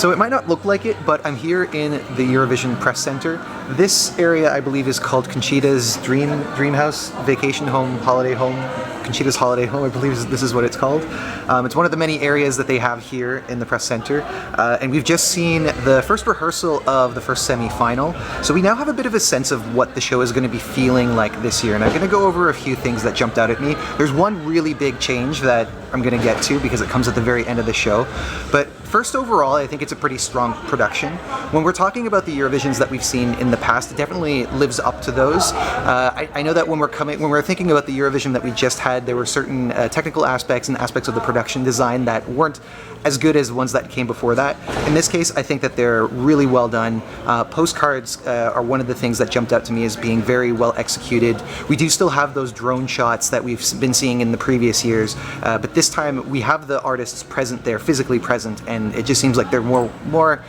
So it might not look like it, but I'm here in the Eurovision Press Center. This area, I believe, is called Conchita's Dream House, Vacation Home, Holiday Home. Conchita's Holiday Home, I believe this is what it's called. It's one of the many areas that they have here in the Press Center. And we've just seen the first rehearsal of the first semi-final. So we now have a bit of a sense of what the show is going to be feeling like this year. And I'm going to go over a few things that jumped out at me. There's one really big change that I'm going to get to because it comes at the very end of the show. But first, overall, I think it's a pretty strong production. When we're talking about the Eurovisions that we've seen in the past, it definitely lives up to those. I know that when we're thinking about the Eurovision that we just had, there were certain technical aspects and aspects of the production design that weren't as good as ones that came before that. In this case, I think that they're really well done. Postcards are one of the things that jumped out to me as being very well executed. We do still have those drone shots that we've been seeing in the previous years, but this time we have the artists present there, physically present, and it just seems like they're more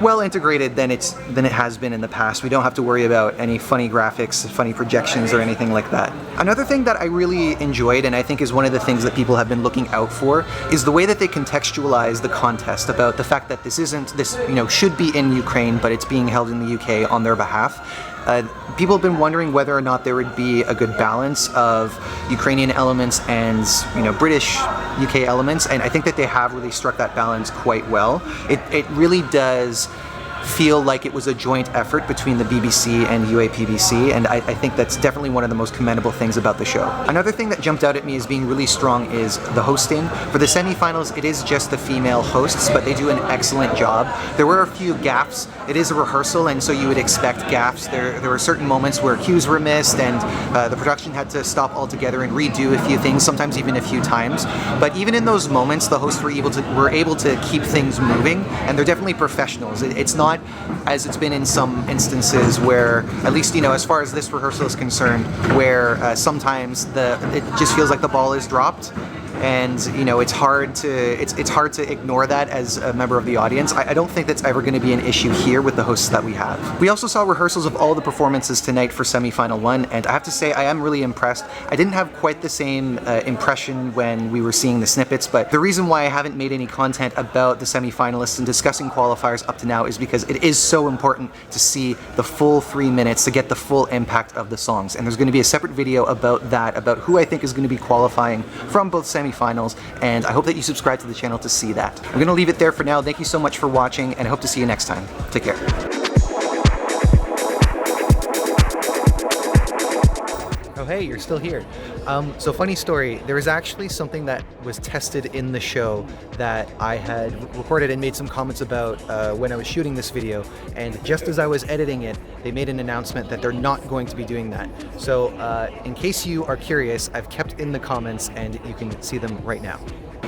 well integrated than it has been in the past. We don't have to worry about any funny graphics, funny projections, or anything like that. Another thing that I really enjoyed, and I think is one of the things that people have been looking out for, is the way that they contextualize the contest about the fact that this should be in Ukraine, but it's being held in the UK on their behalf. People have been wondering whether or not there would be a good balance of Ukrainian elements and British UK elements, and I think that they have really struck that balance quite well. It really does feel like it was a joint effort between the BBC and UAPBC, and I think that's definitely one of the most commendable things about the show. Another thing that jumped out at me as being really strong is the hosting. For the semi-finals, it is just the female hosts, but they do an excellent job. There were a few gaffes. It is a rehearsal, and so you would expect gaffes. There were certain moments where cues were missed, and the production had to stop altogether and redo a few things, sometimes even a few times. But even in those moments, the hosts were able to keep things moving, and they're definitely professionals. It's not as it's been in some instances where, at least as far as this rehearsal is concerned, where sometimes it just feels like the ball is dropped, and it's hard to ignore that as a member of the audience. I don't think that's ever going to be an issue here with the hosts that we have. We also saw rehearsals of all the performances tonight for semi-final 1, and I have to say I am really impressed. I didn't have quite the same impression when we were seeing the snippets, but the reason why I haven't made any content about the semi-finalists and discussing qualifiers up to now is because it is so important to see the full 3 minutes to get the full impact of the songs. And there's going to be a separate video about that, about who I think is going to be qualifying from both semi-finals, and I hope that you subscribe to the channel to see that. I'm going to leave it there for now. Thank you so much for watching, and I hope to see you next time. Take care. Oh hey, you're still here. So funny story, there was actually something that was tested in the show that I had recorded and made some comments about when I was shooting this video, and just as I was editing it, they made an announcement that they're not going to be doing that. So in case you are curious, I've kept in the comments and you can see them right now.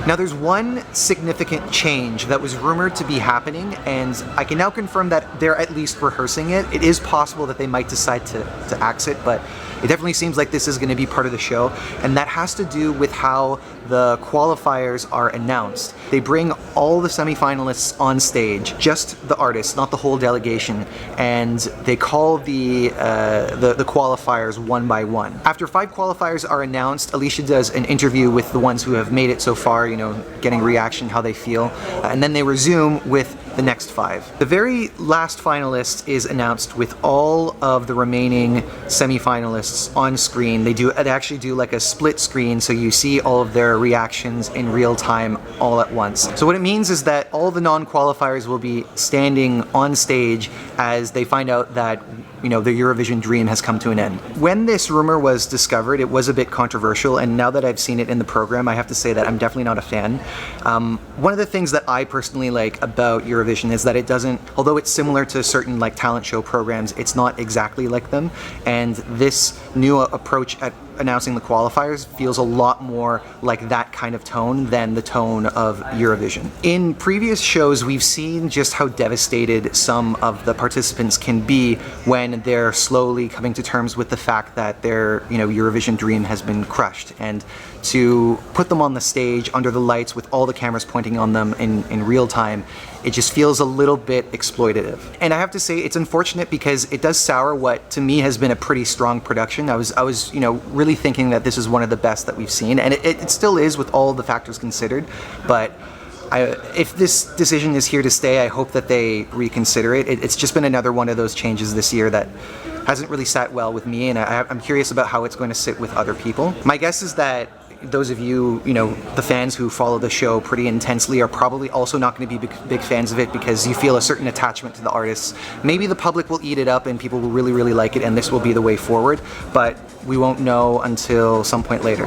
Now there's one significant change that was rumored to be happening, and I can now confirm that they're at least rehearsing it. It is possible that they might decide to axe it, but it definitely seems like this is going to be part of the show, and that has to do with how the qualifiers are announced. They bring all the semi-finalists on stage, just the artists, not the whole delegation, and they call the qualifiers one by one. After 5 qualifiers are announced, Alicia does an interview with the ones who have made it so far, getting reaction, how they feel, and then they resume with the next 5. The very last finalist is announced with all of the remaining semi-finalists on screen. They actually do like a split screen, so you see all of their reactions in real time all at once. So what it means is that all the non-qualifiers will be standing on stage as they find out that the Eurovision dream has come to an end. When this rumor was discovered, it was a bit controversial, and now that I've seen it in the program, I have to say that I'm definitely not a fan. One of the things that I personally like about Eurovision is that it doesn't, although it's similar to certain talent show programs, it's not exactly like them, and this new approach at announcing the qualifiers feels a lot more like that kind of tone than the tone of Eurovision. In previous shows, we've seen just how devastated some of the participants can be when they're slowly coming to terms with the fact that their Eurovision dream has been crushed, and to put them on the stage under the lights with all the cameras pointing on them in real time, it just feels a little bit exploitative. And I have to say it's unfortunate because it does sour what to me has been a pretty strong production. I was really thinking that this is one of the best that we've seen, and it still is with all the factors considered, but if this decision is here to stay, I hope that they reconsider it. It's just been another one of those changes this year that hasn't really sat well with me, and I'm curious about how it's going to sit with other people. My guess is that those of you, the fans who follow the show pretty intensely are probably also not going to be big fans of it because you feel a certain attachment to the artists. Maybe the public will eat it up and people will really, really like it and this will be the way forward, but we won't know until some point later.